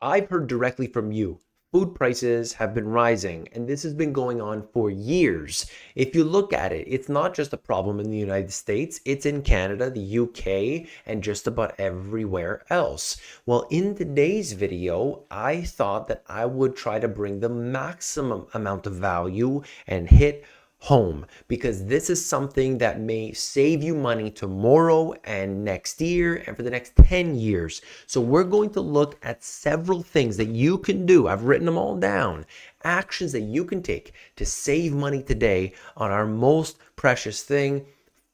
I've heard directly from you. Food prices have been rising, and this has been going on for years. If you look at it, it's not just a problem in the United States, it's in Canada, the UK, and just about everywhere else. Well, in today's video, I thought that I would try to bring the maximum amount of value and hit home, because this is something that may save you money tomorrow and next year and for the next 10 years. So we're going to look at several things that you can do. I've written them all down. Actions that you can take to save money today on our most precious thing,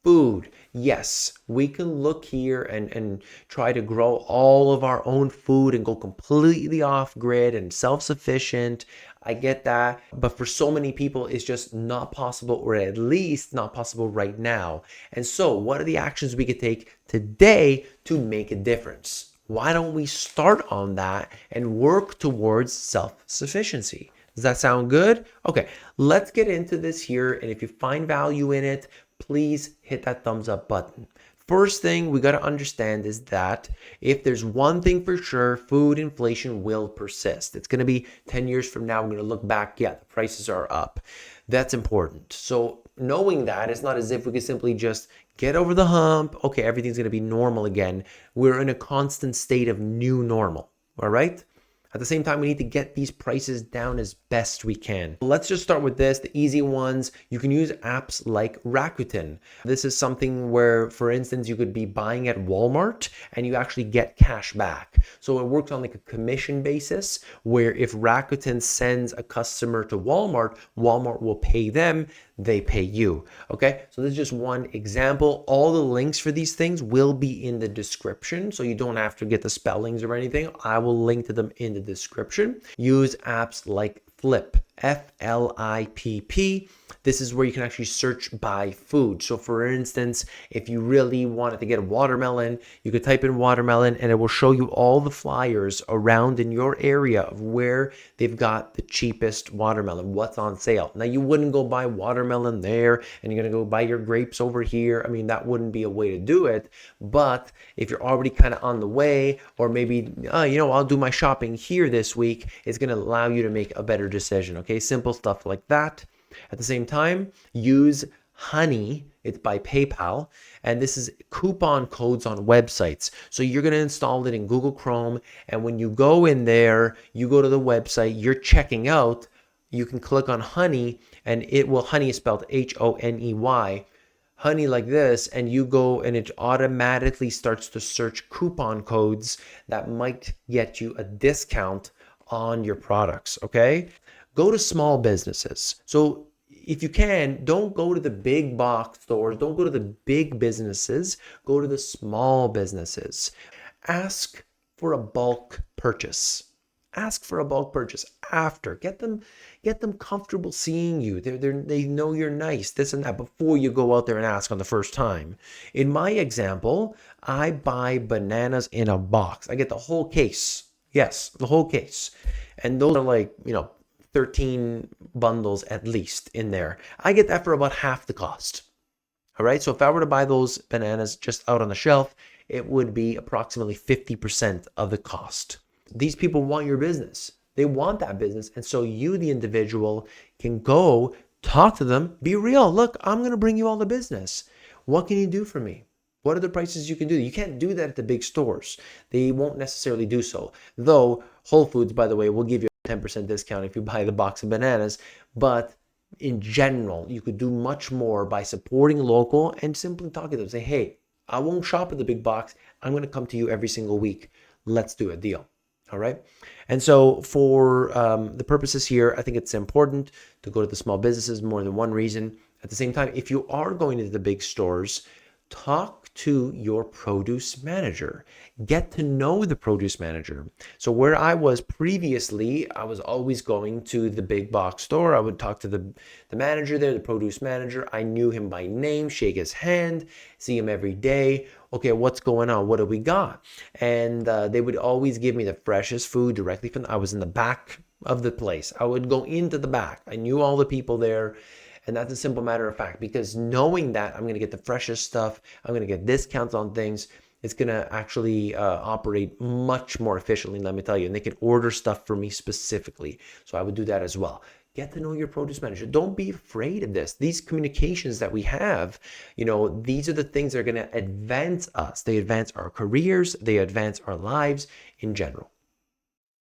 food. Yes, we can look here and try to grow all of our own food and go completely off grid and self-sufficient. I get that. But for so many people, it's just not possible, or at least not possible right now. And so, what are the actions we could take today to make a difference? Why don't we start on that and work towards self-sufficiency? Does that sound good? Okay, let's get into this here. And if you find value in it, please hit that thumbs up button. First thing we got to understand is that if there's one thing for sure, food inflation will persist. It's going to be 10 years from now, we're going to look back, yeah, the prices are up. That's important. So knowing that, it's not as if we could simply just get over the hump. Okay, everything's going to be normal again. We're in a constant state of new normal. All right. At the same time, we need to get these prices down as best we can. Let's just start with this, the easy ones. You can use apps like Rakuten. This is something where, for instance, you could be buying at Walmart and you actually get cash back. So it works on like a commission basis, where if Rakuten sends a customer to Walmart, Walmart will pay them, they pay you. Okay, so this is just one example. All the links for these things will be in the description, so you don't have to get the spellings or anything. I will link to them in the description. Use apps like Flip, F-L-I-P-P. This is where you can actually search by food. So for instance, if you really wanted to get a watermelon, you could type in watermelon and it will show you all the flyers around in your area of where they've got the cheapest watermelon, what's on sale. Now you wouldn't go buy watermelon there and you're gonna go buy your grapes over here. I mean, that wouldn't be a way to do it. But if you're already kind of on the way, or maybe, I'll do my shopping here this week, it's gonna allow you to make a better decision, okay? Simple stuff like that. At the same time, use Honey. It's by PayPal, and this is coupon codes on websites. So you're going to install it in Google Chrome, and when you go in there, you go to the website, you're checking out, you can click on Honey, and Honey is spelled Honey, Honey like this, and you go and it automatically starts to search coupon codes that might get you a discount on your products, okay? Go to small businesses. So if you can, don't go to the big box stores, don't go to the big businesses, go to the small businesses. Ask for a bulk purchase. Ask for a bulk purchase after. Get them comfortable seeing you. They know you're nice, this and that, before you go out there and ask on the first time. In my example, I buy bananas in a box. I get the whole case. Yes, the whole case. And those are like, 13 bundles at least in there. I get that for about half the cost. All right. So if I were to buy those bananas just out on the shelf, it would be approximately 50% of the cost. These people want your business. They want that business. And so you, the individual, can go talk to them, be real. Look, I'm going to bring you all the business. What can you do for me? What are the prices you can do? You can't do that at the big stores. They won't necessarily do so. Though Whole Foods, by the way, will give you 10% discount if you buy the box of bananas. But in general, you could do much more by supporting local and simply talking to them. Say, hey, I won't shop at the big box. I'm going to come to you every single week. Let's do a deal. All right. And so for the purposes here, I think it's important to go to the small businesses, more than one reason. At the same time, if you are going to the big stores, talk to your produce manager. Get to know the produce manager. So where I was previously, I was always going to the big box store. I would talk to the manager there, the produce manager. I knew him by name, shake his hand, see him every day. Okay, what's going on? What do we got? And they would always give me the freshest food directly from, I was in the back of the place. I would go into the back. I knew all the people there. And that's a simple matter of fact, because knowing that I'm going to get the freshest stuff, I'm going to get discounts on things, it's going to actually operate much more efficiently, let me tell you. And they can order stuff for me specifically. So I would do that as well. Get to know your produce manager. Don't be afraid of this. These communications that we have, these are the things that are going to advance us. They advance our careers, they advance our lives in general.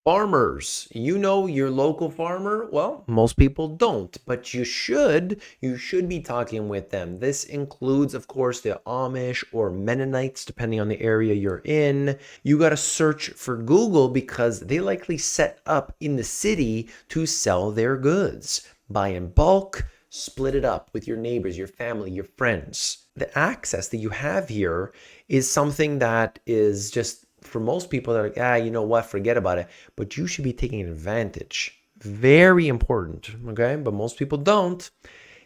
Farmers, you know your local farmer? Well, most people don't, but you should. You should be talking with them. This includes, of course, the Amish or Mennonites, depending on the area you're in. You got to search for Google because they likely set up in the city to sell their goods. Buy in bulk, split it up with your neighbors, your family, your friends. The access that you have here is something that is just for most people that are like, you know what, forget about it. But you should be taking advantage. Very important, okay? But most people don't.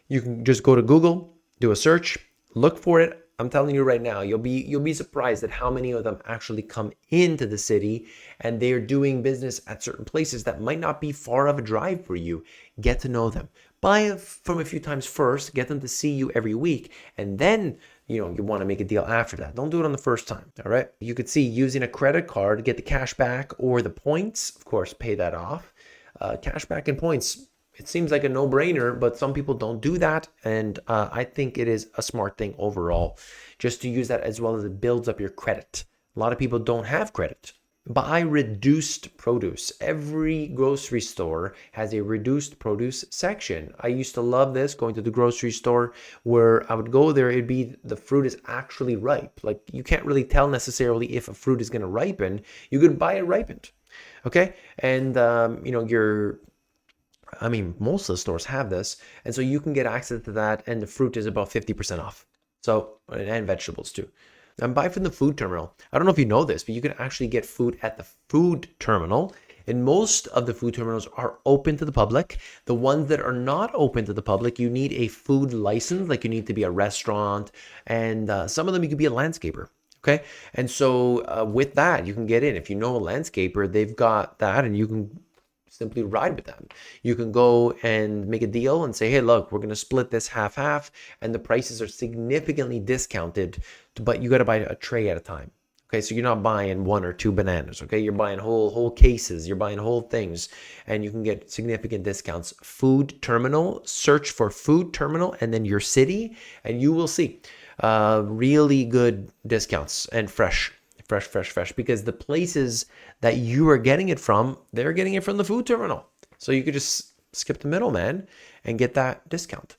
You can just go to Google, do a search, look for it. I'm telling you right now, you'll be surprised at how many of them actually come into the city and they're doing business at certain places that might not be far of a drive for you. Get to know them. Buy from a few times first, get them to see you every week, and then you want to make a deal after that. Don't do it on the first time, all right? You could see using a credit card to get the cash back or the points, of course, pay that off. Cash back and points, it seems like a no-brainer, but some people don't do that, and I think it is a smart thing overall, just to use that as well as it builds up your credit. A lot of people don't have credit. Buy reduced produce. Every grocery store has a reduced produce section. I used to love this, going to the grocery store where I would go there, it'd be the fruit is actually ripe. Like you can't really tell necessarily if a fruit is going to ripen. You could buy it ripened. Okay? And most of the stores have this, and so you can get access to that, and the fruit is about 50% off. So, and vegetables too. And buy from the food terminal. I don't know if you know this, but you can actually get food at the food terminal. And most of the food terminals are open to the public. The ones that are not open to the public, you need a food license, like you need to be a restaurant. And some of them, you could be a landscaper. Okay. And so with that, you can get in. If you know a landscaper, they've got that, and you can simply ride with them. You can go and make a deal and say, hey, look, we're going to split this half, and the prices are significantly discounted, but you got to buy a tray at a time. Okay, so you're not buying one or two bananas, okay? You're buying whole cases, you're buying whole things, and you can get significant discounts. Food terminal, search for food terminal and then your city, and you will see really good discounts and fresh, because the places that you are getting it from, they're getting it from the food terminal. So you could just skip the middleman and get that discount.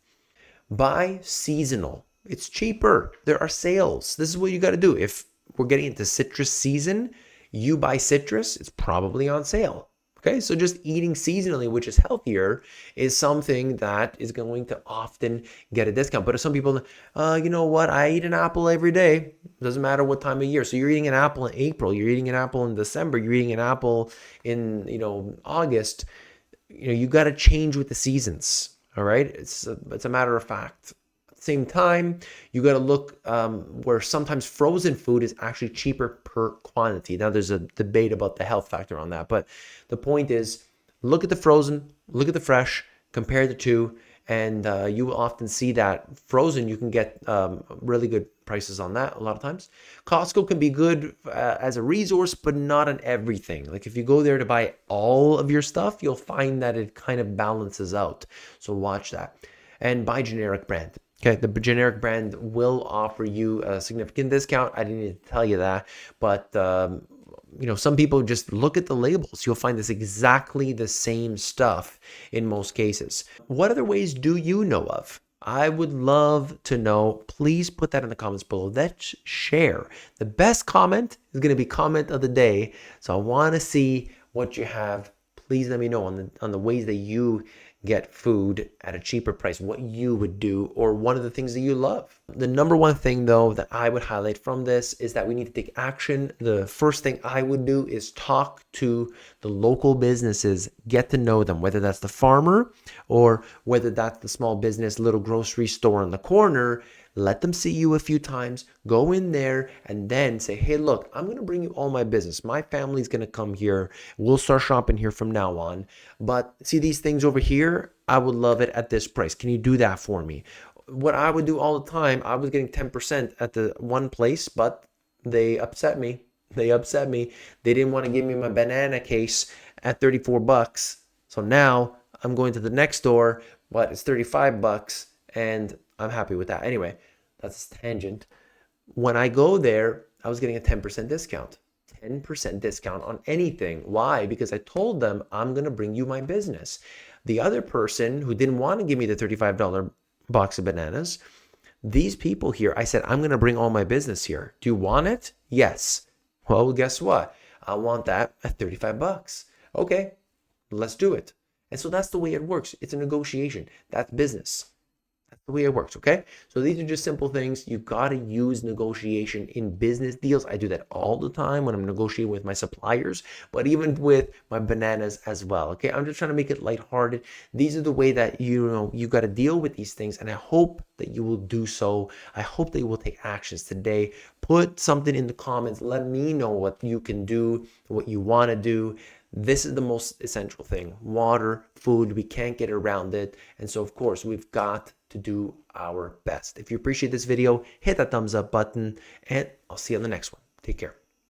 Buy seasonal. It's cheaper. There are sales. This is what you got to do. If we're getting into citrus season, you buy citrus, it's probably on sale. Okay, so just eating seasonally, which is healthier, is something that is going to often get a discount. But if some people, you know what, I eat an apple every day. Doesn't matter what time of year. So you're eating an apple in April, you're eating an apple in December, you're eating an apple in, August. You got to change with the seasons. All right, it's a matter of fact. Same time, you got to look where sometimes frozen food is actually cheaper per quantity. Now, there's a debate about the health factor on that, but the point is, look at the frozen, look at the fresh, compare the two, and you will often see that frozen, you can get really good prices on that a lot of times. Costco can be good as a resource, but not on everything. Like if you go there to buy all of your stuff, you'll find that it kind of balances out. So watch that. And buy generic brand. Okay, the generic brand will offer you a significant discount. I didn't need to tell you that, but some people just look at the labels. You'll find this exactly the same stuff in most cases. What other ways do you know of? I would love to know. Please put that in the comments below. Let's share. The best comment is going to be comment of the day. So I want to see what you have. Please let me know on the ways that you get food at a cheaper price, what you would do, or one of the things that you love. The number one thing, though, that I would highlight from this is that we need to take action. The first thing I would do is talk to the local businesses, get to know them, whether that's the farmer or whether that's the small business, little grocery store on the corner. Let them see you a few times, go in there, and then say, hey, look, I'm going to bring you all my business. My family's going to come here. We'll start shopping here from now on. But see these things over here? I would love it at this price. Can you do that for me? What I would do all the time, I was getting 10% at the one place, but They upset me. They upset me. They didn't want to give me my banana case at 34 bucks. So now I'm going to the next store, but it's 35 bucks and I'm happy with that. Anyway, that's a tangent. When I go there, I was getting a 10% discount. 10% discount on anything. Why? Because I told them I'm going to bring you my business. The other person who didn't want to give me the $35 box of bananas, these people here, I said, I'm going to bring all my business here. Do you want it? Yes. Well, guess what? I want that at 35 bucks. Okay, let's do it. And so that's the way it works. It's a negotiation. That's business. That's the way it works, okay? So these are just simple things. You've got to use negotiation in business deals. I do that all the time when I'm negotiating with my suppliers, but even with my bananas as well, okay? I'm just trying to make it lighthearted. These are the way that, you got to deal with these things, and I hope that you will do so. I hope that you will take actions today. Put something in the comments. Let me know what you can do, what you want to do. This is the most essential thing. Water, food, we can't get around it. And so, of course, we've got to do our best. If you appreciate this video, hit that thumbs up button, and I'll see you on the next one. Take care.